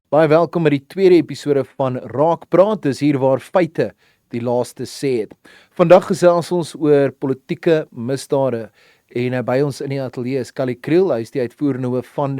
Baie welkom by die tweede episode van Raak Praat. Dis hier waar feite die laaste sê het. Vandag gesels ons oor politieke misdade en by ons in die ateljee is Callie Kriel, hy is die uitvoerende hoof van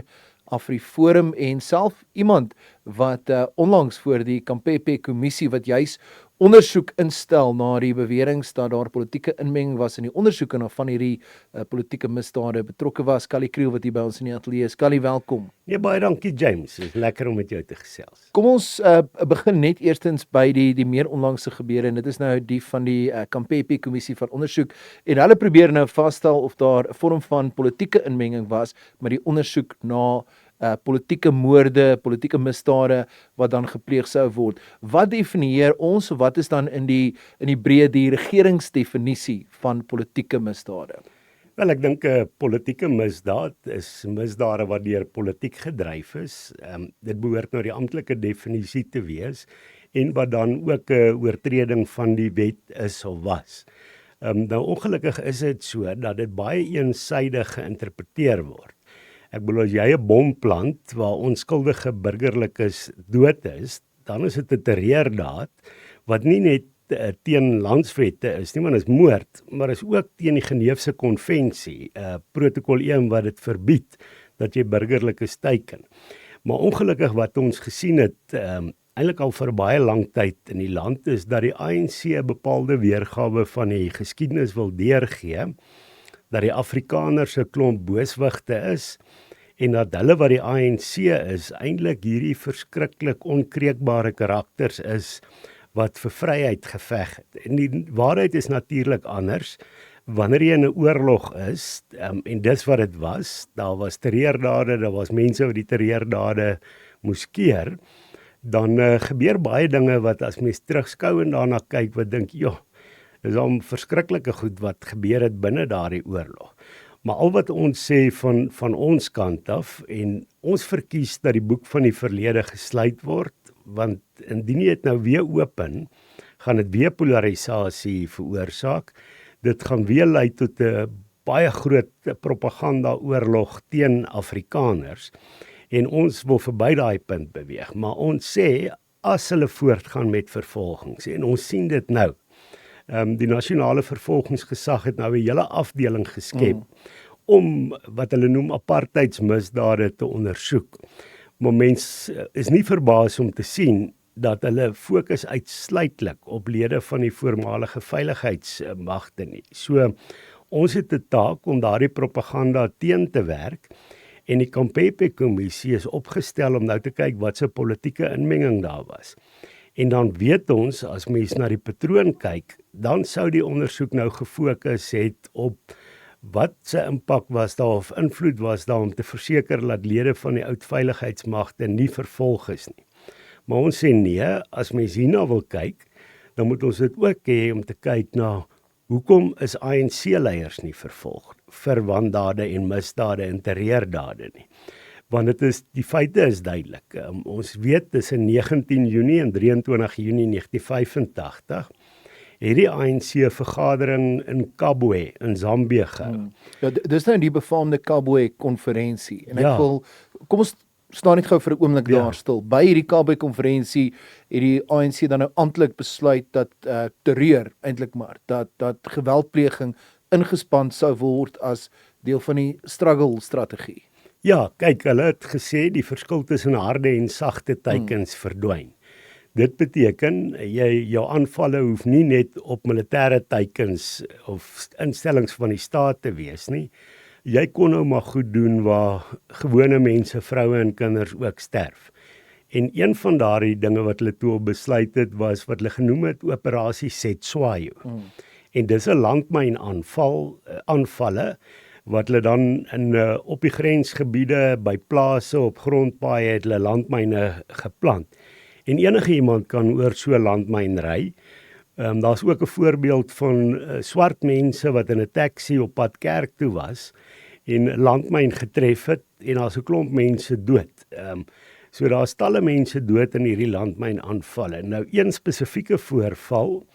AfriForum en self iemand wat onlangs voor die Kampepe kommissie wat juis ondersoek instel na die beweringe dat daar politieke inmenging was in die ondersoeke na van hierdie politieke misdade betrokke was. Callie Kriel wat hier by ons in die ateljee is. Callie, welkom. Ja, baie dankie James, dit is lekker om met jou te gesels. Kom ons begin net eerstens by die meer onlangse gebeure en dit is nou die van die Kampepe kommissie van ondersoek en hulle probeer nou vasstel of daar 'n vorm van politieke inmenging was met die ondersoek na politieke moorde, politieke misdade wat dan gepleeg sou word. Wat definieer ons, wat is dan in die breë die regeringsdefinisie van politieke misdade? Wel, ek dink 'n politieke misdaad is misdade wat deur politiek gedryf is. Dit behoort nou die amptelike definisie te wees en wat dan ook 'n oortreding van die wet is of was. Nou ongelukkig is dit so dat dit baie eensaidig geïnterpreteer word. Ek bedoel, as jy 'n bom plant waar onskuldige burgerlikes dood is, dan is dit 'n terreurdaad wat nie net teen landswette is nie, want dit is moord, maar is ook teen die Geneefse konvensie, protokol 1 wat dit verbied dat jy burgerlikes teiken. Maar ongelukkig wat ons gesien het, eintlik al vir baie lang tyd in die land, is dat die ANC 'n bepaalde weergawe van die geskiedenis wil deurgee, dat die Afrikaners 'n klomp booswigte is, en dat hulle wat die ANC is, eintlik hierdie verskriklik onkreukbare karakters is, wat vir vryheid geveg het. En die waarheid is natuurlik anders, wanneer jy in 'n oorlog is, en dis wat dit was, daar was terreurdade, daar was mense wat die terreurdade moes keer, dan gebeur baie dinge wat as mens terugskou en daarna kyk, wat dink, dis al verskriklike goed wat gebeur het binne daardie oorlog. Maar al wat ons sê van ons kant af, en ons verkies dat die boek van die verlede gesluit word, want indien jy dit nou weer open, gaan dit weer polarisasie veroorsaak. Dit gaan weer lei tot 'n baie groot propaganda-oorlog teen Afrikaners. En ons wil verby daai punt beweeg. Maar ons sê, as hulle voortgaan met vervolgings, en ons sien dit nou, die nasionale vervolgingsgesag het nou 'n hele afdeling geskep om wat hulle noem apartheidsmisdade te ondersoek. Maar mens is nie verbaas om te sien dat hulle fokus uitsluitlik op lede van die voormalige veiligheidsmagte nie. So ons het 'n taak om daardie propaganda teen te werk, en die Kampepe kommissie is opgestel om nou te kyk wat se politieke inmenging daar was. En dan weet ons, as mens na die patroon kyk, dan sou die ondersoek nou gefokus het op wat se impak was daar of invloed was daar om te verseker dat lede van die oud veiligheidsmagte nie vervolg is nie. Maar ons sê nee, as mens hierna wil kyk, dan moet ons dit ook hê om te kyk na hoekom is ANC-leiers nie vervolg vir wandade en misdade en terreurdade nie. Want die feite is duidelik. Ons weet tussen 19 Junie en 23 Junie 1985 het die ANC vergadering in Kabwe in Zambië gehou. Ja, dis nou die befaamde Kabwe konferensie. En ek wil, kom ons staan net gou vir 'n oomblik daar stil. By hierdie Kabwe konferensie het die ANC dan nou amptelik besluit dat terreur eintlik maar dat geweldpleging ingespan sou word as deel van die struggle strategie. Ja, kyk, hulle het gesê die verskil tussen harde en sagte teikens verdwyn. Dit beteken, jou aanvalle hoef nie net op militêre teikens of instellings van die staat te wees nie. Jy kon nou maar goed doen waar gewone mense, vroue en kinders ook sterf. En een van daardie dinge wat hulle toe besluit het, was wat hulle genoem het Operasie Setswayo. En dis 'n landmynaanvalle wat hulle dan op die grensgebiede, by plase, op grondpaaie het hulle landmyne geplant. En enige iemand kan oor so 'n landmyn ry. Daar's ook 'n voorbeeld van swart mense wat in 'n taxi op pad kerk toe was en 'n landmyn getref het en daar's 'n klomp mense dood. So daar's talle mense dood in hierdie landmynaanvalle. Nou een spesifieke voorval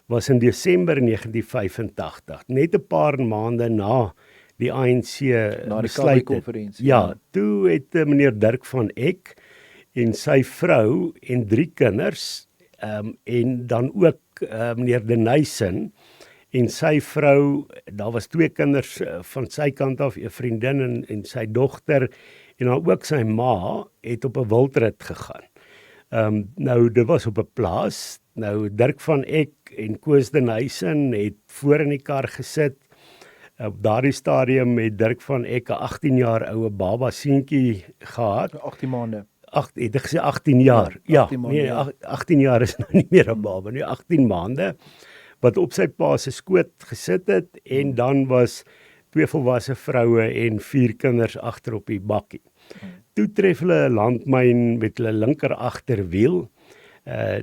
was in Desember 1985, net 'n paar maande na die ANC na die besluit het. konferensie. Ja, toe het meneer Dirk van Eck en sy vrou en 3 kinders, en dan ook meneer De Nyssen en sy vrou, daar was 2 kinders van sy kant af, 'n vriendin en sy dogter, en dan ook sy ma het op 'n wildrit gegaan. Nou dit was op 'n plaas. Nou Dirk van Eck en Koos De Nyssen het voor in die kar gesit. Op daardie stadium het Dirk van Eck 'n 18 jaar oue baba seentjie gehad. 18 maande. Het ek gesê 18 jaar? Ja, 18 maande, nee, ja. 18 jaar is nou nie meer 'n baba nie, 18 maande wat op sy pa se skoot gesit het, en dan was 2 volwasse vroue en 4 kinders agter op die bakkie. Toe tref hulle 'n landmyn met hulle linker agterwiel.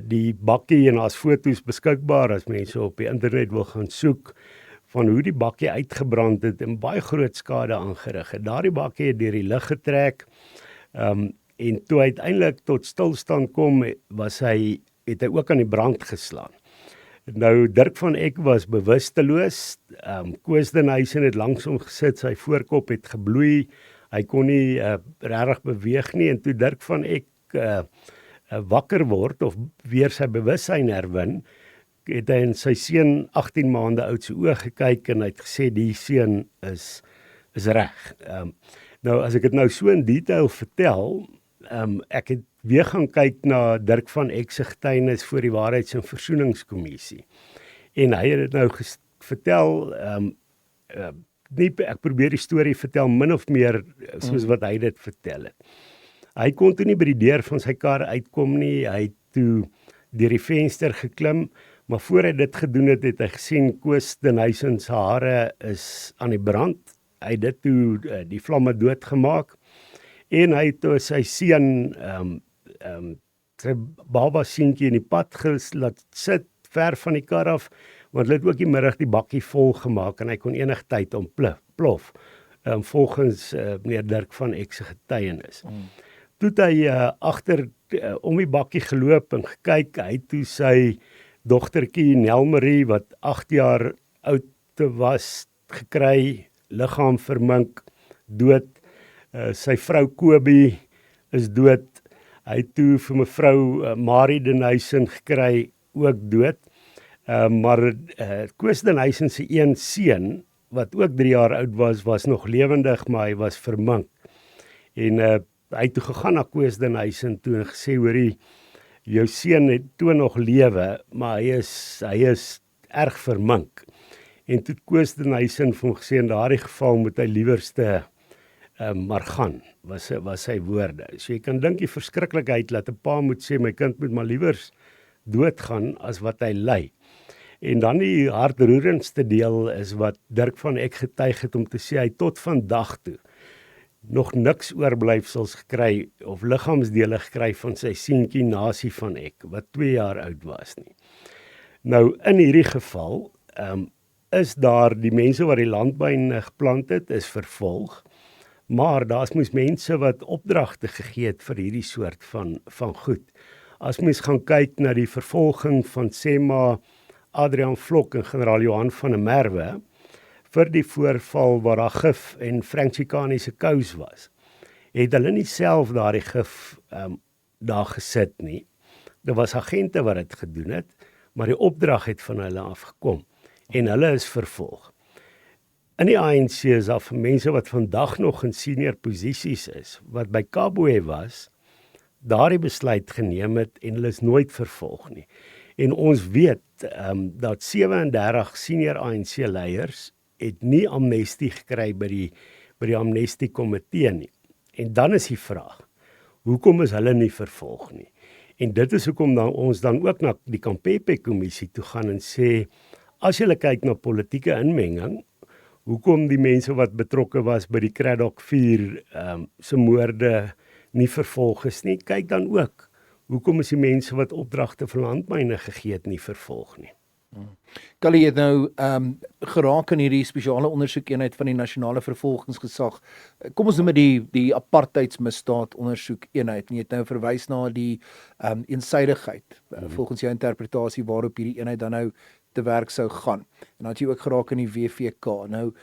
Die bakkie, en daar's foto's beskikbaar as mense op die internet wil gaan soek van hoe die bakkie uitgebrand het en baie groot skade aangerig het. Daardie bakkie het deur die lug getrek, en toe uiteindelik tot stilstand kom, het hy ook aan die brand geslaan. Nou Dirk van Eck was bewusteloos. Koos De Nyssen het langs hom gesit, sy voorkop het gebloei. Hy kon nie regtig beweeg nie, en toe Dirk van Eck wakker word of weer sy bewussyn herwin, het hy in sy seun 18 maande oud se oë gekyk en hy het gesê die seun is reg. Nou as ek dit nou so in detail vertel, ek het weer gaan kyk na Dirk van Eck se getuienis voor die Waarheids- en Versoeningskommissie. En hy het dit nou vertel, ek probeer die storie vertel min of meer soos wat hy dit vertel het. Hy kon toe nie by die deur van sy kar uitkom nie, hy het toe deur die venster geklim, maar voor hy dit gedoen het, het hy gesien Koos De Nyssen se hare is aan die brand. Hy het dit toe die vlamme doodgemaak, en hy het toe sy seun, sy baba seentjie in die pad laat sit, ver van die kar af, want hulle het ook die middag die bakkie vol gemaak, en hy kon enig tyd ontplof, volgens meneer Dirk van Eck se getuienis. Toe het hy agter om die bakkie geloop en gekyk, hy het toe sy dogtertjie Nelmarie, wat 8 jaar oud was, gekry, liggaam vermink, dood. Sy vrou Kobie is dood. Hy het toe vir mevrou Marie De Nyssen gekry, ook dood. Maar Koos De Nyssen se een seun, wat ook 3 jaar oud was nog lewendig, maar hy was vermink. En hy het toe gegaan na Koos De Nyssen toe en gesê, hoorie, jou seun het toe nog lewe, maar hy is erg vermink. En toe Koos De Nyssen vir hom gesê, in daardie geval moet hy liewerste maar gaan, was sy woorde. So jy kan dink die verskriklikheid dat 'n pa moet sê, my kind moet maar liewers doodgaan as wat hy ly. En dan die hartroerendste deel is wat Dirk van Eck getuig het om te sê, hy tot vandag toe nog niks oorblyfsels gekry of liggaamsdele gekry van sy seentjie Nasie van Eck, wat 2 jaar oud was nie. Nou in hierdie geval is daar die mense wat die landmyn geplant het, is vervolg, maar daar's moes mense wat opdragte gegee het vir hierdie soort van goed. As mens gaan kyk na die vervolging van Sema, Adrian Vlok en generaal Johan van der Merwe, vir die voorval waar daar gif en Franksikaanse kous was, het hulle nie self daardie gif daar gesit nie. Daar was agente wat dit gedoen het, maar die opdrag het van hulle afgekom, en hulle is vervolg. In die ANC is daar mense wat vandag nog in senior posisies is, wat by Kabwe was, daardie besluit geneem het, en hulle is nooit vervolg nie. En ons weet dat 37 senior ANC leiers het nie amnestie gekry by die amnestie komitee nie. En dan is die vraag, hoekom is hulle nie vervolg nie? En dit is hoekom ons dan ook na die Kampepe kommissie toe gaan en sê, as jy kyk na politieke inmenging, hoekom die mense wat betrokke was by die Cradock 4 se moorde nie vervolg is nie, kyk dan ook, hoekom is die mense wat opdragte vir landmyne gegee het nie vervolg nie. Kali het nou geraak in hierdie spesiale ondersoekeenheid van die nasionale vervolgingsgesag. Kom ons noem dit die apartheidsmisdaad ondersoekeenheid. En jy het nou verwys na die eensydigheid volgens jou interpretasie waarop hierdie eenheid dan nou te werk sou gaan. En dan het jy ook geraak in die WVK. Nou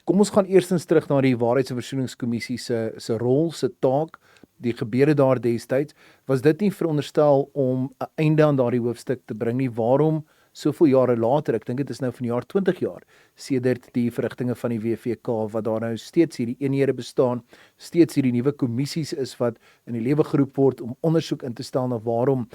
Kom ons gaan eerstens terug na die Waarheids- en Versoeningskommissie se rol, se taak, die gebeure daar destyds. Was dit nie veronderstel om 'n einde aan daardie hoofstuk te bring nie? Waarom soveel jare later? Ek dink dit is nou van die jaar 20 jaar sedert die verrigtinge van die WVK, wat daar nou steeds hierdie eenhede bestaan, steeds hierdie nuwe kommissies is wat in die lewe geroep word om ondersoek in te stel na waarom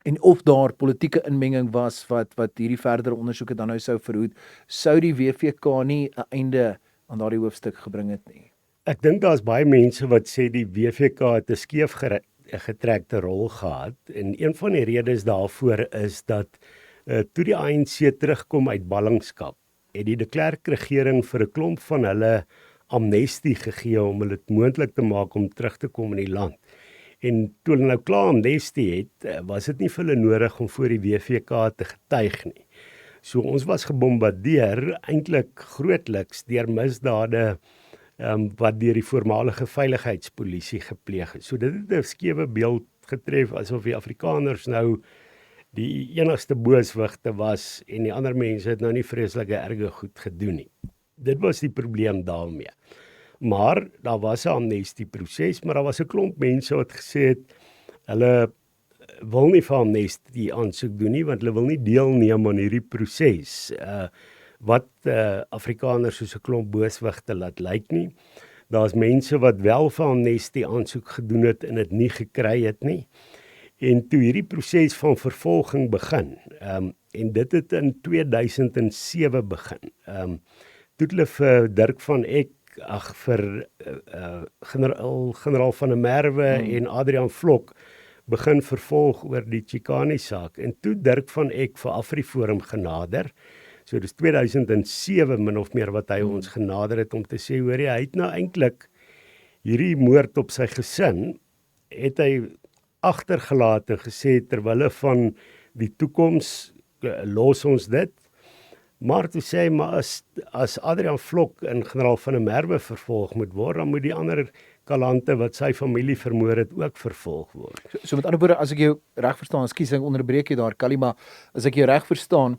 en of daar politieke inmenging was wat hierdie verdere ondersoeke dan nou sou verhoed, sou die WVK nie 'n einde aan daardie hoofstuk gebring het nie. Ek dink daar's baie mense wat sê die WVK het 'n skeef getrekte rol gehad, en een van die redes daarvoor is dat toe die ANC terugkom uit ballingskap, het die de Klerk regering vir 'n klomp van hulle amnestie gegee om hulle dit moontlik te maak om terug te kom in die land. En toe hulle nou klaar amnestie het, was dit nie vir hulle nodig om voor die WVK te getuig nie. So ons was gebombardeer eintlik grootliks deur misdade wat deur die voormalige veiligheidspolisie gepleeg is. So dit het 'n skewe beeld getref, asof die Afrikaners nou die enigste booswigte was en die ander mense het nou nie vreeslike erge goed gedoen nie. Dit was die probleem daarmee. Maar daar was 'n amnestieproses, maar daar was 'n klomp mense wat gesê het hulle wil nie vir amnestie aansoek doen nie, want hulle wil nie deelneem aan hierdie proses wat Afrikaners soos 'n klomp booswigte laat lyk nie. Daar's mense wat wel vir amnestie aansoek gedoen het en dit nie gekry het nie. En toe hierdie proses van vervolging begin, en dit het in 2007 begin, toe hulle vir Dirk van Eck, vir generaal van der Merwe en Adrian Vlok begin vervolg oor die Chikane saak, en toe Dirk van Eck vir AfriForum genader. So dis 2007 min of meer wat hy ons genader het om te sê, hoor jy, hy het nou eintlik hierdie moord op sy gesin, het hy agtergelaat en gesê, terwille van die toekoms los ons dit. Maar toe sê hy, maar as Adrian Vlok en generaal van der Merwe vervolg moet word, dan moet die ander kalante wat sy familie vermoor het ook vervolg word. So met ander woorde, as ek jou reg verstaan, ekskuus ek onderbreek jy daar, Kali, maar as ek jou reg verstaan,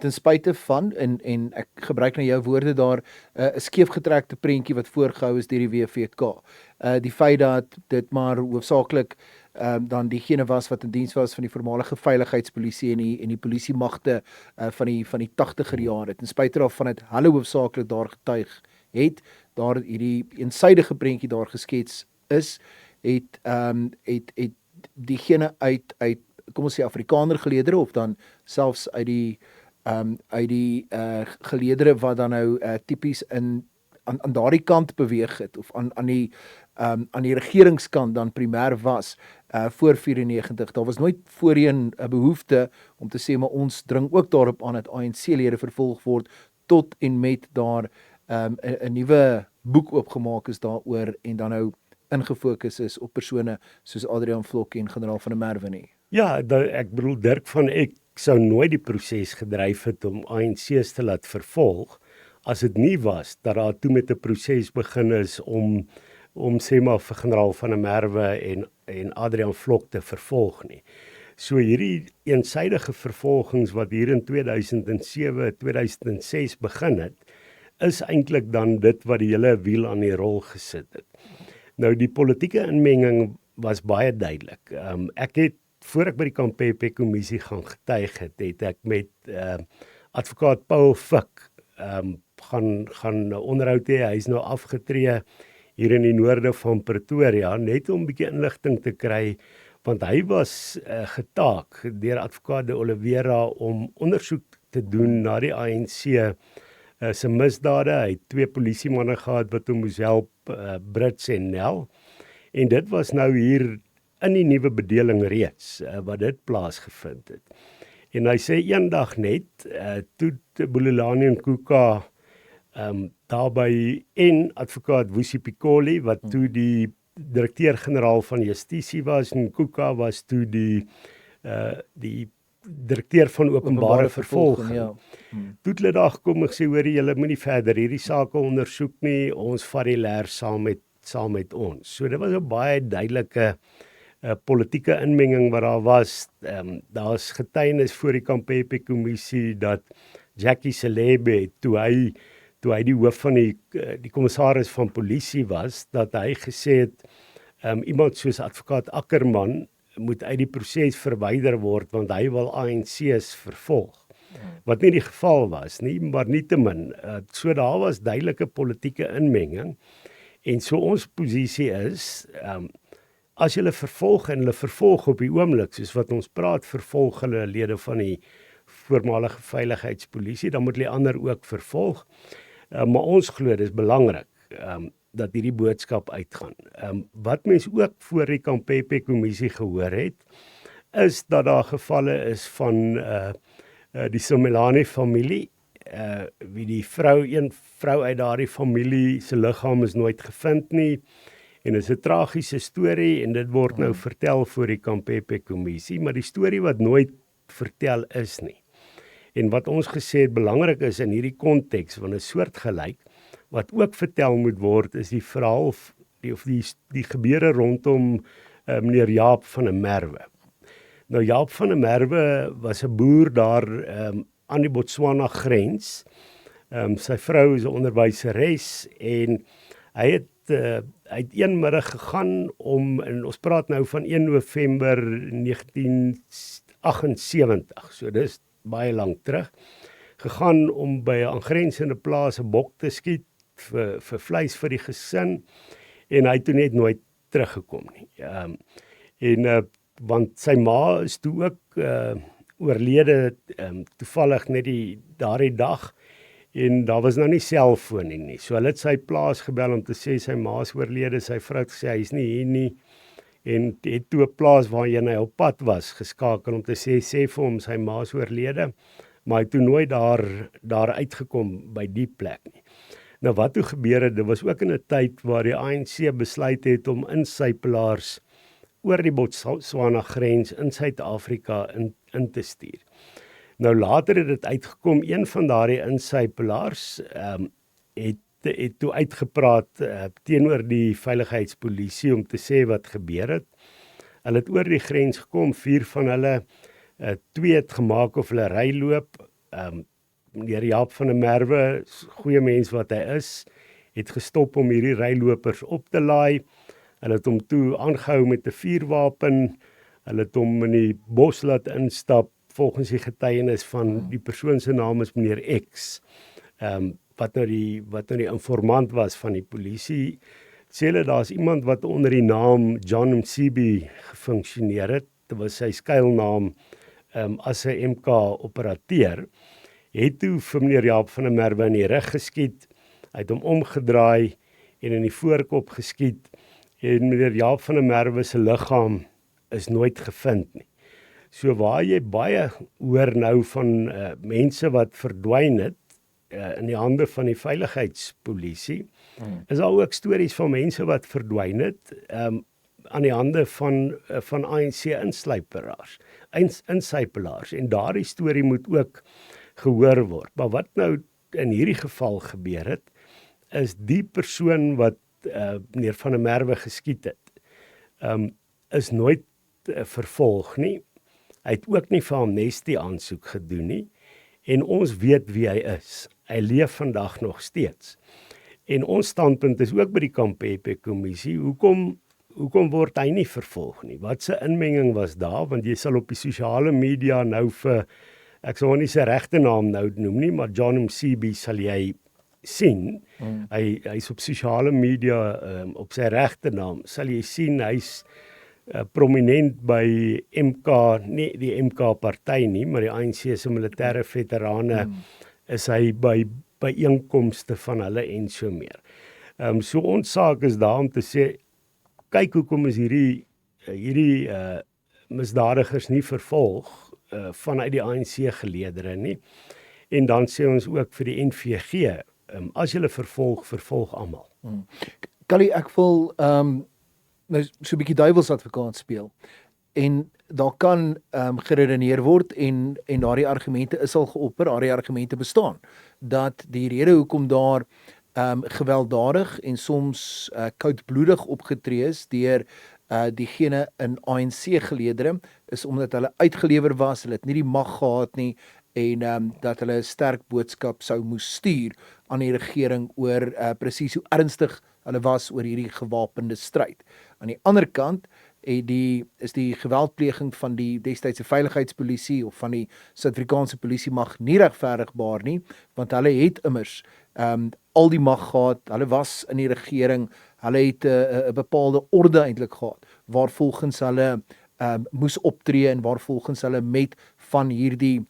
ten spyte van, en ek gebruik nou jou woorde daar, 'n skeefgetrekte prentjie wat voorgehou is deur die WVK. Die feit dat dit maar hoofsaaklik dan diegene was wat in diens was van die voormalige veiligheidspolisie en die polisiemagte van die 80er jare, ten spyte daarvan het hulle hoofsaaklik daar getuig het, daar hierdie eensydige prentjie daar geskets is, het diegene uit kom ons sê Afrikaner geleedere, of dan selfs uit die geleedere wat dan nou tipies aan daardie kant beweeg het, of aan die regeringskant dan primêr was voor 94. Daar was nooit voorheen 'n behoefte om te sê, maar ons dring ook daarop aan dat ANC-lede vervolg word, tot en met daar 'n nuwe boek oopgemaak is daaroor en dan nou ingefokus is op persone soos Adrian Vlok en generaal van der Merwe nie. Ja, ek bedoel Dirk van Eck sou nooit die proses gedryf het om ANC's te laat vervolg, as dit nie was dat daar toe met 'n proses begin is om sê maar vir generaal van der Merwe en Adrian Vlok te vervolg nie. So hierdie eensydige vervolgings wat hier in 2007, 2006 begin het, is eintlik dan dit wat die hele wiel aan die rol gesit het. Nou die politieke inmenging was baie duidelik. Ek het, voor ek by die Kampepe kommissie gaan getuig het ek met advokaat Paul Fik gaan onderhoud hê. Hy is nou afgetree hier in die noorde van Pretoria, net om 'n bietjie inligting te kry, want hy was getaak deur advokaat de Oliveira om ondersoek te doen na die ANC se misdade. Hy het 2 polisiemanne gehad wat hom moes help, Brits en Nel, en dit was nou hier in die nuwe bedeling reeds, wat dit plaasgevind het. En hy sê eendag net, toe Bulelani en Kuka daarby en advokaat Wusi Pikoli, wat toe die direkteur-generaal van Justisie was, en Kuka was toe die direkteur van openbare vervolging. Ja. Toe het hulle daar gekom en gesê, hoor julle moenie verder hierdie sake ondersoek nie, ons vat die leer saam met ons. So dit was 'n baie duidelike politieke inmenging wat daar was. Daar's getuienis voor die Kampepe kommissie dat Jackie Selebe, toe hy toe hy die hoof van die kommissaris van polisie was, dat hy gesê het, iemand soos advokaat Ackerman moet uit die proses verwyder word, want hy wil ANC's vervolg. Wat nie die geval was nie, maar nietemin, so daar was duidelike politieke inmenging, en so ons posisie is, as hulle vervolg en hulle vervolg op die oomblik, soos wat ons praat, vervolg hulle lede van die voormalige veiligheidspolisie, dan moet hulle ander ook vervolg, maar ons glo dis belangrik, dat hierdie boodskap uitgaan. Wat mens ook voor die Kampepe-kommissie gehoor het, is dat daar gevalle is van die Somelani familie, wie een vrou uit daardie familie se liggaam is nooit gevind nie, en dit is 'n tragiese storie, en dit word nou vertel voor die Kampepe-kommissie, maar die storie wat nooit vertel is nie. En wat ons gesê het belangrik is in hierdie konteks, want 'n soortgelyk, wat ook vertel moet word, is die verhaal, die gebeure rondom meneer Jaap van der Merwe. Nou Jaap van der Merwe was 'n boer daar aan die Botswana grens. Sy vrou is 'n onderwyseres en hy het een middag gegaan en ons praat nou van 1 November 1978, so dis baie lank terug, gegaan om by 'n aangrensende plaas 'n bok te skiet vir vleis vir die gesin, en hy het toe net nooit teruggekom nie. Want sy ma is toe ook oorlede, toevallig net daardie dag, en daar was nou nie selfoon nie. So hulle het sy plaas gebel om te sê sy ma is oorlede, sy vrou het gesê hy is nie hier nie, en het toe 'n plaas waarheen hy op pad was geskakel om te sê vir hom sy ma is oorlede, maar hy het toe nooit daar uitgekom by die plek nie. Nou wat toe gebeur het, dit was ook in 'n tyd waar die ANC besluit het om insypelaars oor die Botswana grens in Suid-Afrika in te stuur. Nou later het dit uitgekom, een van daardie insypelaars het toe uitgepraat teenoor die veiligheidspolisie om te sê wat gebeur het. Hulle het oor die grens gekom, 4 van hulle, 2 het gemaak of hulle ry loop. Meneer Jaap van der Merwe, goeie mens wat hy is, het gestop om hierdie rylopers op te laai. Hulle het hom toe aangehou met 'n vuurwapen, hulle het hom in die bos laat instap, volgens die getuienis van die persoon se naam is meneer X, wat nou die informant was van die polisie. Sê hulle, daar's iemand wat onder die naam John Msibi gefunksioneer het, dit was sy skuilnaam as 'n MK-operateur, het toe vir meneer Jaap van der Merwe in die rug geskiet, hy het hom omgedraai en in die voorkop geskiet, en meneer Jaap van der Merwe se liggaam is nooit gevind nie. So waar jy baie hoor nou van mense wat verdwyn het in die hande van die veiligheidspolisie, is daar ook stories van mense wat verdwyn het aan die hande van ANC insypelaars, en daardie storie moet ook gehoor word. Maar wat nou in hierdie geval gebeur het, is die persoon wat meneer van der Merwe geskiet het, is nooit vervolg nie. Hy het ook nie vir amnestie aansoek gedoen nie, en ons weet wie hy is. Hy leef vandag nog steeds. En ons standpunt is ook by die Kampepe-kommissie, hoekom word hy nie vervolg nie? Wat se inmenging was daar? Want jy sal op die sosiale media nou vir, ek sal nie sy regte naam nou noem nie, maar John Msibi sal jy sien. Hy's op sosiale media op sy regte naam, sal jy sien, hy's prominent by MK, nie die MK-party nie, maar die ANC se militêre veterane, is hy by byeenkomste van hulle en so meer. So ons saak is daar om te sê, kyk hoekom is hierdie misdadigers nie vervolg vanuit die ANC geleedere nie, en dan sê ons ook vir die NVG, as julle vervolg almal. Kali, ek wil nou so 'n bietjie duiwelsadvokaat speel, en daar kan geredeneer word, en daardie argumente is al geopper, daardie argumente bestaan, dat die rede hoekom daar gewelddadig en soms koudbloedig opgetree is deur diegene in ANC geleedere, is omdat hulle uitgelewer was, hulle het nie die mag gehad nie, en dat hulle 'n sterk boodskap sou moes stuur aan die regering oor presies hoe ernstig hulle was oor hierdie gewapende stryd. Aan die ander kant is die geweldpleging van die destydse veiligheidspolisie of van die Suid-Afrikaanse polisie mag nie regverdigbaar nie, want hulle het immers al die mag gehad, hulle was in die regering, hulle het 'n bepaalde orde eintlik gehad, waarvolgens hulle moes optree en waarvolgens hulle met van hierdie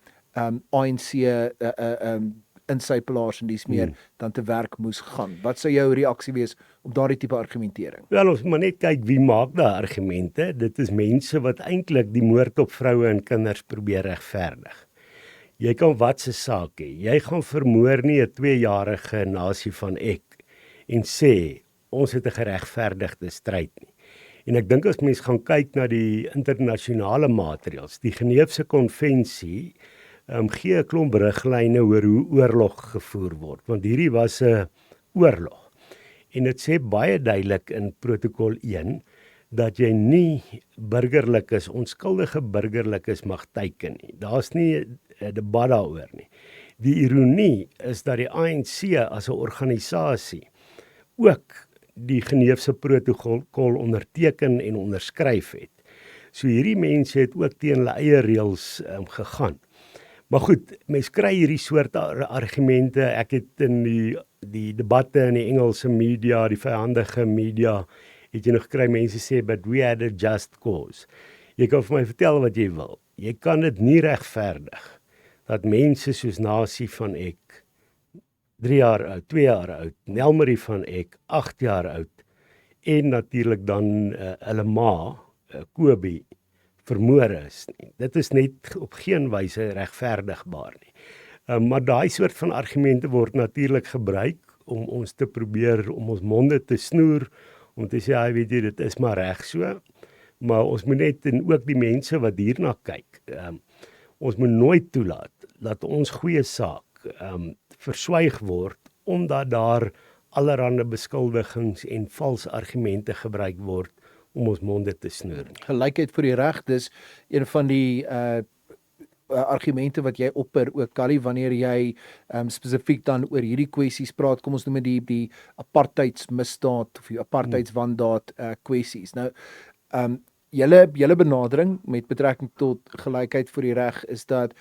ANC insypelaars en dis meer dan te werk moes gaan. Wat sou jou reaksie wees op daardie tipe argumentering? Wel, ons moet net kyk wie maak daai argumente. Dit is mense wat eintlik die moord op vroue en kinders probeer regverdig. Jy kan wat se saak hê. Jy gaan vermoor nie 'n 2-jarige nasie van ek en sê ons het 'n geregverdigde stryd nie. En ek dink as mens gaan kyk na die internasionale maatreëls, die Geneefse konvensie gee 'n klomp riglyne oor hoe oorlog gevoer word, want hierdie was 'n oorlog. En dit sê baie duidelik in protokol 1 dat jy nie burgerlikes, onskuldige burgerlikes mag teiken nie. Daar's nie 'n debat daaroor nie. Die ironie is dat die ANC as 'n organisasie ook die Geneefse protokol onderteken en onderskryf het. So hierdie mense het ook teen hulle eie reëls gegaan. Maar goed, mense kry hierdie soort argumente. Ek het in die debatte in die Engelse media, die vyandige media, het jy nog gekry mense sê, but we had a just cause. Jy kan vir my vertel wat jy wil. Jy kan dit nie regverdig dat mense soos Nasie van ek, 3 jaar oud, 2 jaar oud, Nelmarie van ek, 8 jaar oud, en natuurlik dan hulle ma, Kobie, vermoor is nie. Dit is net op geen wyse regverdigbaar nie. Maar daai soort van argumente word natuurlik gebruik om ons te probeer, om ons monde te snoer, om te sê, ja, weet jy, dit is maar reg so, maar ons moet net, en ook die mense wat hierna kyk, ons moet nooit toelaat dat ons goeie saak verswyg word, omdat daar allerhande beskuldigings en vals argumente gebruik word om ons monde te snoer. Gelykheid vir die reg, dis een van die argumente wat jy opper ook, Kali, wanneer jy spesifiek dan oor hierdie kwessies praat, kom ons noem dit die apartheidsmisdaad of die apartheidswandaad kwessies. Nou, julle benadering met betrekking tot gelykheid vir die reg is dat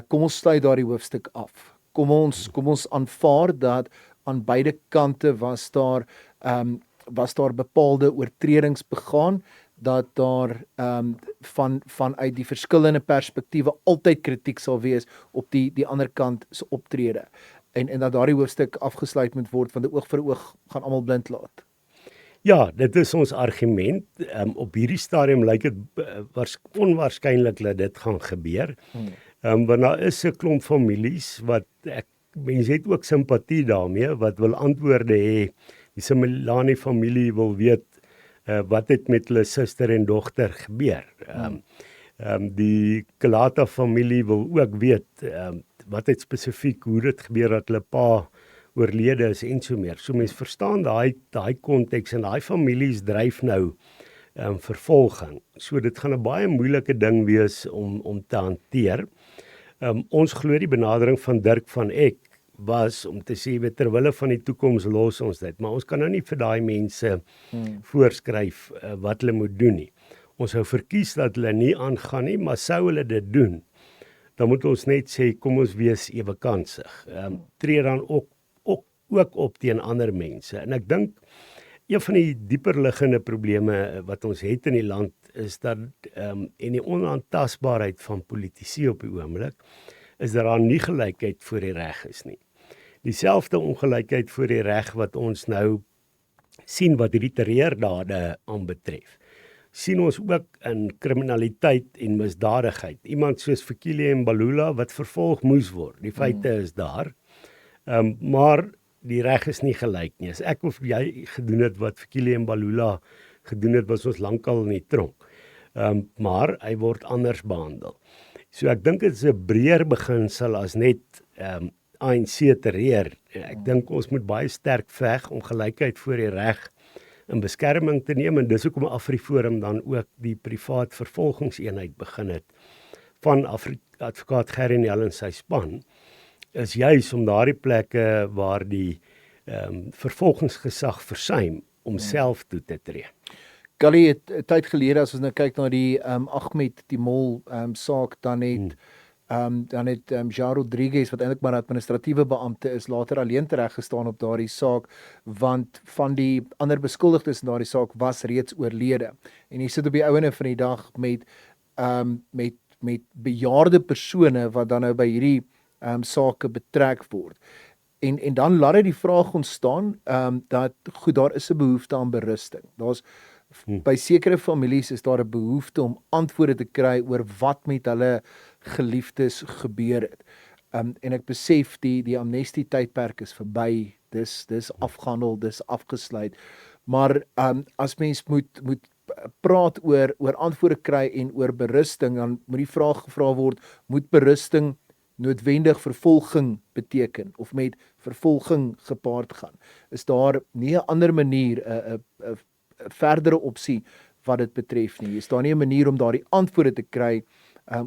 kom ons sluit daardie hoofstuk af. Kom ons aanvaar dat aan beide kante was daar bepaalde oortredings begaan, dat daar vanuit die verskillende perspektiewe altyd kritiek sal wees op die ander kant se optrede. En dat daardie hoofstuk afgesluit moet word, want 'n oog vir oog gaan almal blind laat. Ja, dit is ons argument. Op hierdie stadium lyk dit onwaarskynlik dat dit gaan gebeur. Want daar is 'n klomp families wat mense het ook simpatie daarmee, wat wil antwoorde hê. Die Simelane familie wil weet wat het met hulle suster en dogter gebeur. Die Kalata familie wil ook weet wat het spesifiek, hoe dit gebeur dat hulle pa oorlede is en so meer. So mense verstaan daai konteks en daai families dryf nou vervolging. So dit gaan 'n baie moeilike ding wees om te hanteer. Ons glo die benadering van Dirk van Ek was om te sê, terwille van die toekoms los ons dit, maar ons kan nou nie vir daai mense voorskryf wat hulle moet doen nie. Ons sou verkies dat hulle nie aangaan nie, maar sou hulle dit doen, dan moet ons net sê, kom ons wees ewekansig. Tree dan ook op teen ander mense. En ek dink, een van die dieper liggende probleme wat ons het in die land, is dat, en die onaantastbaarheid van politici op die oomblik, is dat daar nie gelykheid voor die reg is nie. Dieselfde ongelykheid voor die reg wat ons nou sien wat hierdie terreurdade aanbetref, sien ons ook in kriminaliteit en misdadigheid. Iemand soos Fikile Mbalula wat vervolg moes word. Die feite is daar. Maar die reg is nie gelyk nie. As ek of jy gedoen het wat Fikile Mbalula gedoen het, was ons lankal in die tronk. Maar hy word anders behandel. So ek dink dit is 'n breër beginsel as net ANC terreur. Ek dink ons moet baie sterk veg om gelykheid voor die reg in beskerming te neem, en dis hoekom AfriForum dan ook die privaat vervolgingseenheid begin het van advokaat Gerrie Nel en sy span, is juis om daardie plekke waar die vervolgingsgesag versuim om self toe te tree. Kali het 'n tyd gelede as ons nou kyk na die Ahmed Timol saak, dan het Jean Rodriguez, wat eintlik maar 'n administratiewe beampte is, later alleen tereggestaan op daardie saak, want van die ander beskuldigdes in daardie saak was reeds oorlede. En jy sit op die ouene van die dag met bejaarde persone wat dan nou by hierdie sake betrek word. En dan laat dit die vraag ontstaan dat goed, daar is 'n behoefte aan berusting. Daar's by sekere families is daar 'n behoefte om antwoorde te kry oor wat met hulle geliefdes gebeur het. En ek besef die amnestie tydperk is verby. Dis afgehandel, dis afgesluit. Maar as mens moet praat oor antwoorde kry en oor berusting, dan moet die vraag gevra word, moet berusting noodwendig vervolging beteken of met vervolging gepaard gaan? Is daar nie 'n ander manier, 'n verdere opsie wat dit betref nie? Is daar nie 'n manier om daardie antwoorde te kry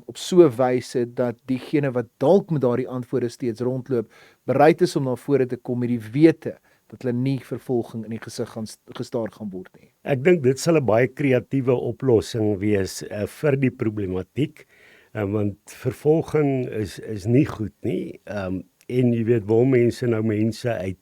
op so 'n wyse dat diegene wat dalk met daardie antwoorde steeds rondloop, bereid is om na vore te kom met die wete dat hulle nie vervolging in die gesig gestaar gaan word nie? Ek dink dit sal 'n baie kreatiewe oplossing wees vir die problematiek, want vervolging is nie goed nie. En jy weet, wil mense nou mense uit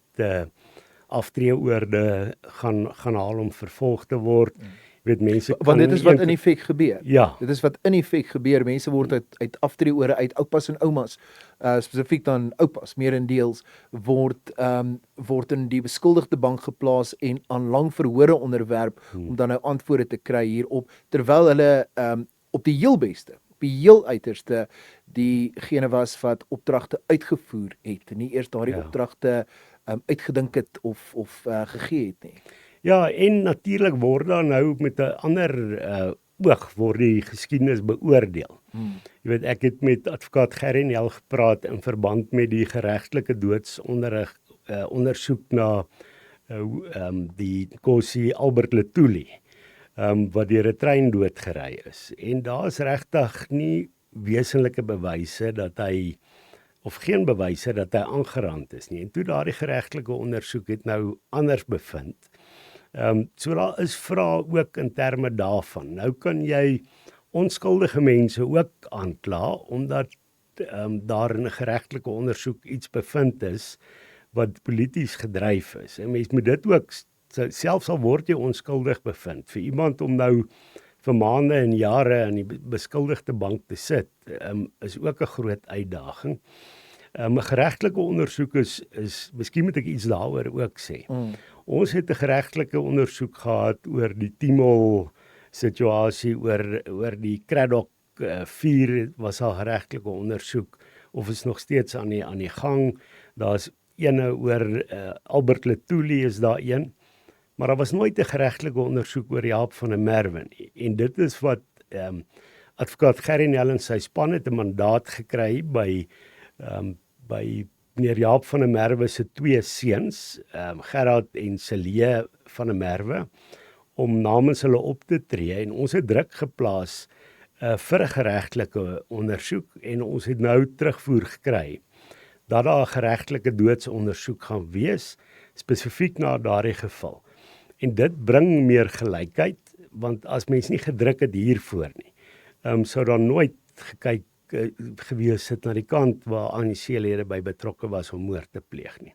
aftreeoorde gaan haal om vervolg te word. Jy weet, mense Want dit is wat in effek gebeur. Ja. Dit is wat in effek gebeur. Mense word uit aftreeoorde, uit oupas en oumas, spesifiek dan oupas meerendeels, word in die beskuldigde bank geplaas en aan lang verhore onderwerp om dan nou antwoorde te kry hierop, terwyl hulle op die heel beste, op die heel uiterste, diegene was wat opdragte uitgevoer het en nie eers daardie opdragte uitgedink het of gegee het nie. Ja, en natuurlik word daar nou met 'n ander oog word die geskiedenis beoordeel. Jy weet, ek het met advokaat Gerrie Nel gepraat in verband met die geregtelike ondersoek na die Nkosi Albert Lutuli, wat deur 'n trein doodgery is. En daar's regtig nie wesenlike bewyse dat hy of geen bewyse dat hy aangerand is nie. En toe daardie geregtelike ondersoek het nou anders bevind. So daar is vrae ook in terme daarvan. Nou kan jy onskuldige mense ook aankla omdat daar in 'n geregtelike ondersoek iets bevind is wat polities gedryf is. En mens moet dit ook, selfs al word jy onskuldig bevind, vir iemand om nou vir maande en jare in die beskuldigde bank te sit, is ook 'n groot uitdaging. 'n Geregtelike ondersoek is miskien moet ek iets daaroor ook sê. Ons het 'n geregtelike ondersoek gehad oor die Timol situasie, oor die Craddock 4 was al geregtelike ondersoek, of is nog steeds aan die gang. Daar's ene oor Albert Lutuli is daar een, maar daar was nooit 'n geregtelike ondersoek oor Jaap van der Merwe nie. En dit is wat advokaat Gerrie Nel en sy span het 'n mandaat gekry by meneer Jaap van der Merwe se 2 seuns, Gerard en Celie van der Merwe, om namens hulle op te tree, en ons het druk geplaas vir 'n geregtelike ondersoek, en ons het nou terugvoer gekry dat daar 'n geregtelike doodsondersoek gaan wees, spesifiek na daardie geval. En dit bring meer gelykheid, want as mens nie gedruk het hiervoor nie, sou daar nooit gekyk gewees het na die kant waar ANC-lede by betrokke was om moord te pleeg nie.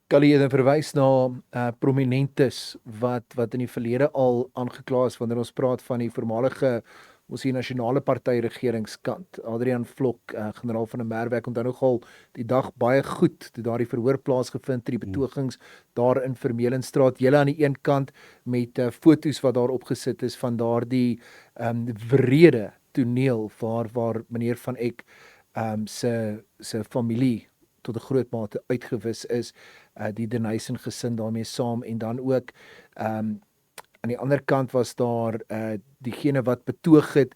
Kan jy dan verwys na prominentes wat in die verlede al aangekla is wanneer ons praat van die voormalige nasionale party regeringskant, Adrian Vlok, generaal van der Merwe, ek onthou nogal die dag baie goed toe daardie verhoor plaasgevind, die betogings daar in Vermeulenstraat, julle aan die een kant met foto's wat daar opgesit is van daardie wrede toneel waar meneer Van Eck se familie tot 'n groot mate uitgewis is, die Denison gesin daarmee saam, en dan ook aan die ander kant was daar diegene wat betoog het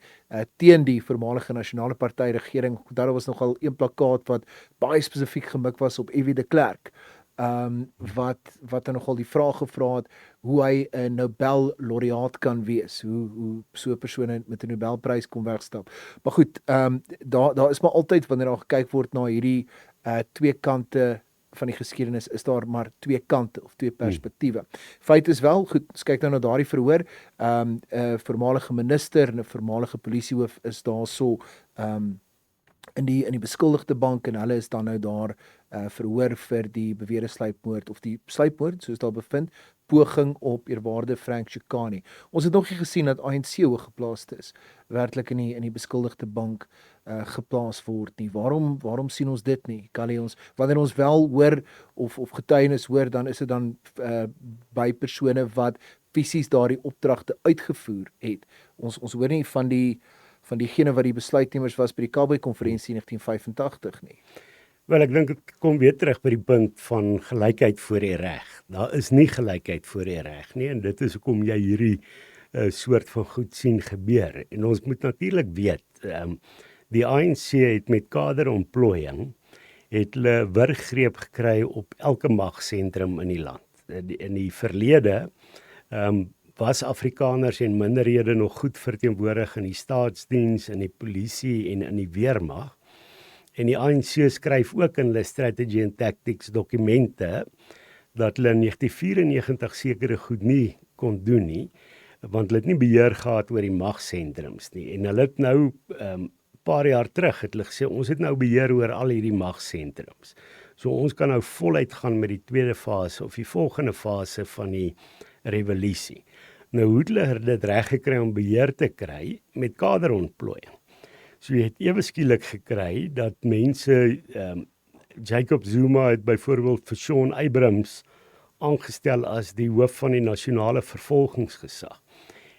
teen die voormalige nasionale party regering. Daar was nogal een plakkaat wat baie spesifiek gemik was op F.W. de Klerk, wat dan nogal die vraag gevra het hoe hy 'n Nobel-laureaat kan wees, hoe so 'n persoon met 'n Nobelprys kon wegstap. Maar goed, daar is maar altyd wanneer daar gekyk word na hierdie twee kante van die geskiedenis, is daar maar twee kante of twee perspektiewe. Feit is wel, goed, ons kyk nou na daardie verhoor, 'n voormalige minister en 'n voormalige polisiehoof is daarso in die beskuldigde bank en hulle is dan nou daar verhoor vir die beweerde sluipmoord of die sluipmoord soos daar bevind, poging op eerwaarde Frank Chikane. Ons het nog nie gesien dat ANC hooggeplaaste is werklik in die beskuldigde bank geplaas word nie. Waarom sien ons dit nie? Wanneer ons wel hoor of getuienis hoor, dan is dit dan by persone wat fisies daardie opdragte uitgevoer het. Ons hoor nie van diegene wat die besluitnemers was by die Kabwe-konferensie in 1985 nie. Wel, ek dink dit kom weer terug by die punt van gelykheid voor die reg. Daar is nie gelykheid voor die reg nie en dit is hoekom jy hierdie soort van goed sien gebeur. En ons moet natuurlik weet, die ANC het met kaderontplooiing het hulle wurggreep gekry op elke magsentrum in die land. In die verlede was Afrikaners en minderhede nog goed verteenwoordig in die staatsdiens, in die polisie en in die weermag. En die ANC skryf ook in hulle Strategy and Tactics dokumente dat hulle in 1994 sekere goed nie kon doen nie, want hulle het nie beheer gehad oor die magsentrums nie. En hulle het nou paar jaar terug het hulle gesê ons het nou beheer oor al hierdie magsentrums. So ons kan nou voluit gaan met die tweede fase of die volgende fase van die revolusie. Nou hoe het hulle dit reg gekry om beheer te kry met kaderontplooiing? So jy het ewe skielik gekry dat mense, Jacob Zuma het byvoorbeeld vir Shaun Abrahams aangestel as die hoof van die nasionale vervolgingsgesag.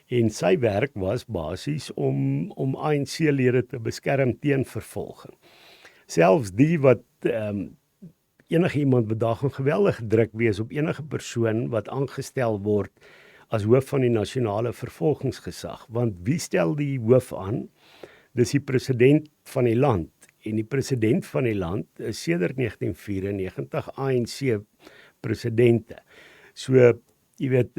En sy werk was basies om ANC-lede te beskerm teen vervolging. Selfs die wat enige iemand wat daar gaan geweldig druk wees op enige persoon wat aangestel word as hoof van die nasionale vervolgingsgesag. Want wie stel die hoof aan? Dis die president van die land. En die president van die land is sedert 1994 ANC presidente. So, jy weet,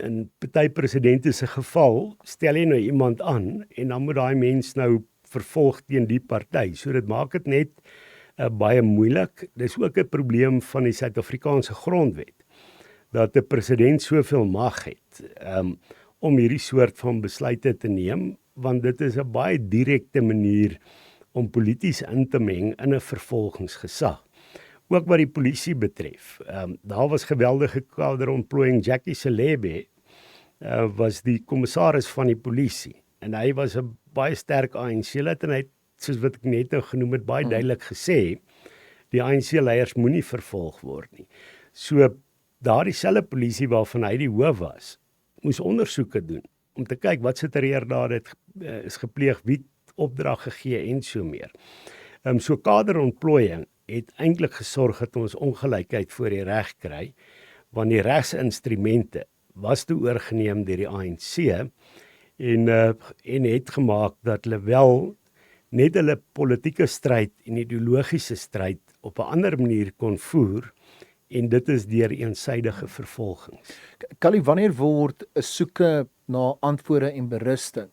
in party presidente se geval stel jy nou iemand aan en dan moet daai mens nou vervolg teen die party. So dit maak dit net baie moeilik. Dis ook 'n probleem van die Suid-Afrikaanse grondwet dat 'n president soveel mag het om hierdie soort van besluite te neem, want dit is 'n baie direkte manier om polities in te meng in 'n vervolgingsgesag. Ook wat die polisie betref. Daar was geweldige kaderontplooiing. Jackie Selebe was die kommissaris van die polisie en hy was 'n baie sterk ANC-lid en hy het, soos wat ek net nou genoem het, baie duidelik gesê die ANC-leiers moenie vervolg word nie. So daardie selfe polisie waarvan hy die hoof was, moes ondersoeke doen om te kyk wat se terreurdade is gepleeg, wie het opdrag gegee en so meer. So kaderontplooiing het eintlik gesorg dat ons ongelykheid voor die reg kry, want die regsinstrumente was toe oorgeneem deur die ANC en het gemaak dat hulle wel net hulle politieke stryd en ideologiese stryd op 'n ander manier kon voer en dit is deur eensydige vervolgings. Kali, wanneer word 'n soeke na antwoorde en berusting?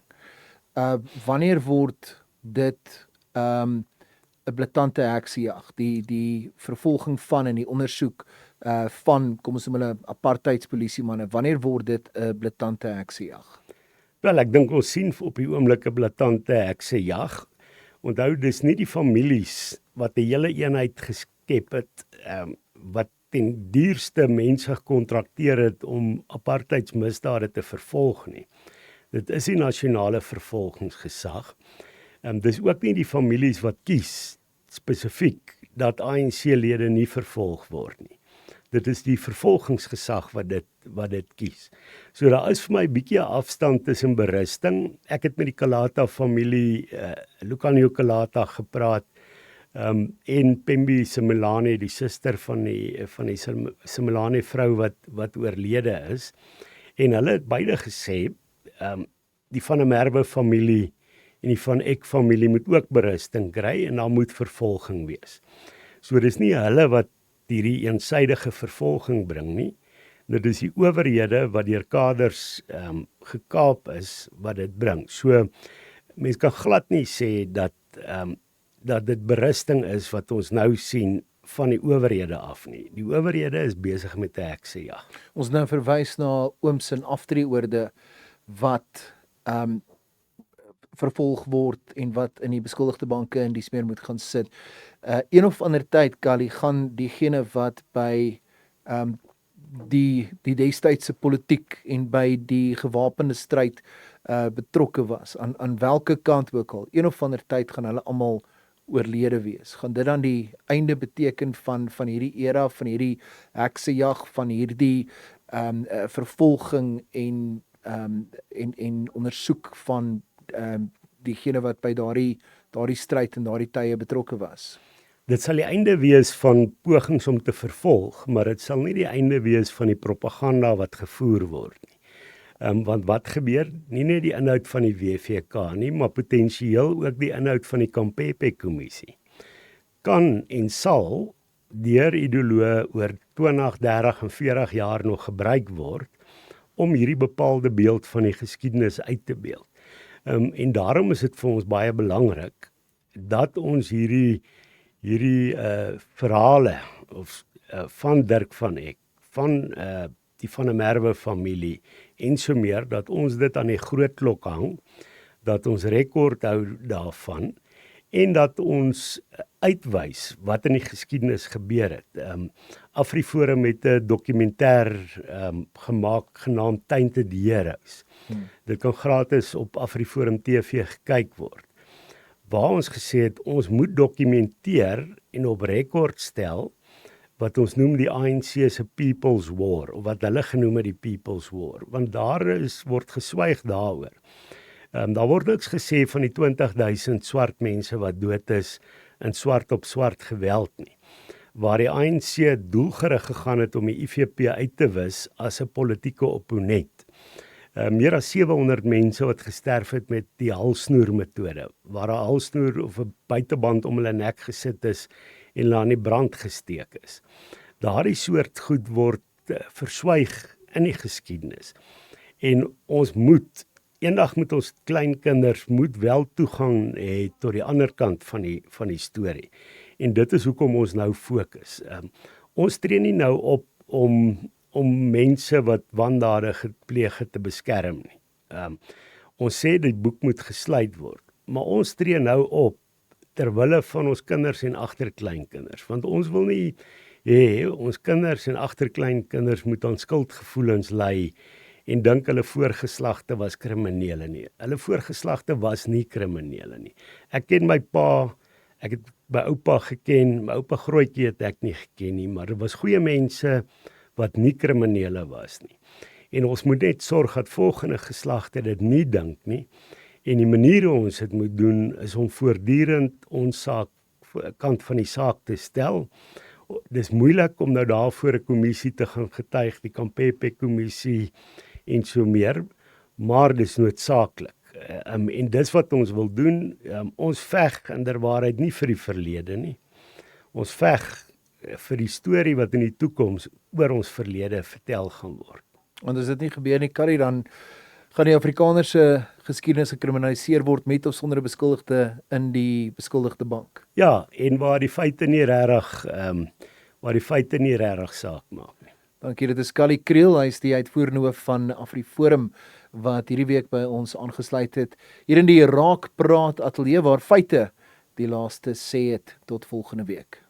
Wanneer word dit 'n blaatante heksejag, die vervolging van en die ondersoek van, kom ons noem hulle apartheidspolisiemanne, wanneer word dit 'n blaatante heksejag? Wel, ek dink ons sien op die oomblik 'n blaatante heksejag. Onthou, dis nie die families wat 'n hele eenheid geskep het, wat ten duurste mense gekontrakteer het om apartheidsmisdade te vervolg nie. Dit is die nasionale vervolgingsgesag. Dis ook nie die families wat kies spesifiek dat ANC-lede nie vervolg word nie. Dit is die vervolgingsgesag wat dit kies. So daar is vir my 'n bietjie afstand tussen berusting. Ek het met die Kalata familie, Lucanio Kalata gepraat, en Pembi Simelane, die suster van die Simelane vrou wat oorlede is. En hulle het beide gesê, die van der Merwe familie en die van Eck familie moet ook berusting kry en daar moet vervolging wees. So dis nie hulle wat hierdie eensydige vervolging bring nie. Dit is die owerhede wat deur kaders gekaap is wat dit bring. So mens kan glad nie sê dat dit berusting is wat ons nou sien van die owerhede af nie. Die owerhede is besig met 'n heksejag. Ons nou verwys na ooms en aftreeoorde wat vervolg word en wat in die beskuldigde banke en dies meer moet gaan sit. Een of ander tyd, Kali, gaan diegene wat by die destydse politiek en by die gewapende stryd betrokke was, aan watter kant ook al, een of ander tyd gaan hulle almal oorlede wees. Gaan dit dan die einde beteken van hierdie era, van hierdie heksejag, van hierdie vervolging en ondersoek van diegene wat by daardie stryd en daardie tye betrokke was? Dit sal die einde wees van pogings om te vervolg, maar dit sal nie die einde wees van die propaganda wat gevoer word nie. Want wat gebeur? Nie net die inhoud van die WVK nie, maar potensieel ook die inhoud van die Kampepe-kommissie kan en sal deur ideoloë oor 20, 30 en 40 jaar nog gebruik word om hierdie bepaalde beeld van die geskiedenis uit te beeld. En daarom is dit vir ons baie belangrik dat ons hierdie verhale van Dirk van Eck, van die Van der Merwe familie en so meer, dat ons dit aan die groot klok hang, dat ons rekord hou daarvan en dat ons uitwys wat in die geskiedenis gebeur het. AfriForum het 'n dokumentêr gemaak genaamd Tainted Heroes. Dit kan gratis op AfriForum TV gekyk word. Waar ons gesê het, ons moet dokumenteer en op rekord stel wat ons noem die ANC se People's War, of wat hulle genoem het die People's War, want word geswyg daaroor. Daar word niks gesê van die 20.000 swart mense wat dood is in swart op swart geweld nie, waar die ANC doelgerig gegaan het om die IFP uit te wis as 'n politieke opponent. Meer as 700 mense wat gesterf het met die halsnoer metode, waar 'n halsnoer of 'n buiteband om hulle nek gesit is en hulle aan die brand gesteek is. Daardie soort goed word verswyg in die geskiedenis. En ons eendag moet ons kleinkinders wel toegang hê tot die ander kant van die storie. En dit is hoekom ons nou fokus. Ons tree nie nou op om mense wat wandade gepleeg het te beskerm nie. Ons sê die boek moet gesluit word, maar ons tree nou op terwille van ons kinders en agterkleinkinders, want ons wil nie hê ons kinders en agterkleinkinders moet aan skuldgevoelens ly en dink hulle voorgeslagte was kriminele nie. Hulle voorgeslagte was nie kriminele nie. Ek ken my pa, ek het my oupa geken, my oupa Grootjie het ek nie geken nie, maar dit was goeie mense wat nie kriminele was nie. En ons moet net sorg dat volgende geslagte dit nie dink nie. En die manier hoe ons dit moet doen is om voortdurend ons kant van die saak te stel. Dis moeilik om nou daarvoor 'n kommissie te gaan getuig, die Kampepe-kommissie en so meer, maar dis noodsaaklik. En dis wat ons wil doen. Ons veg inderwaarheid nie vir die verlede nie. Ons veg vir die storie wat in die toekoms oor ons verlede vertel gaan word. Want as dit nie gebeur nie, Kali, dan gaan die Afrikaner se geskiedenis gekriminaliseer word met of sonder 'n beskuldigde in die beskuldigde bank. Ja, en waar die feite nie regtig saak maak nie. Dankie, dit is Kali Kriel, hy is die uitvoerende hoof van AfriForum wat hierdie week by ons aangesluit het hier in die Raak Praat Ateljee waar feite die laaste sê het. Tot volgende week.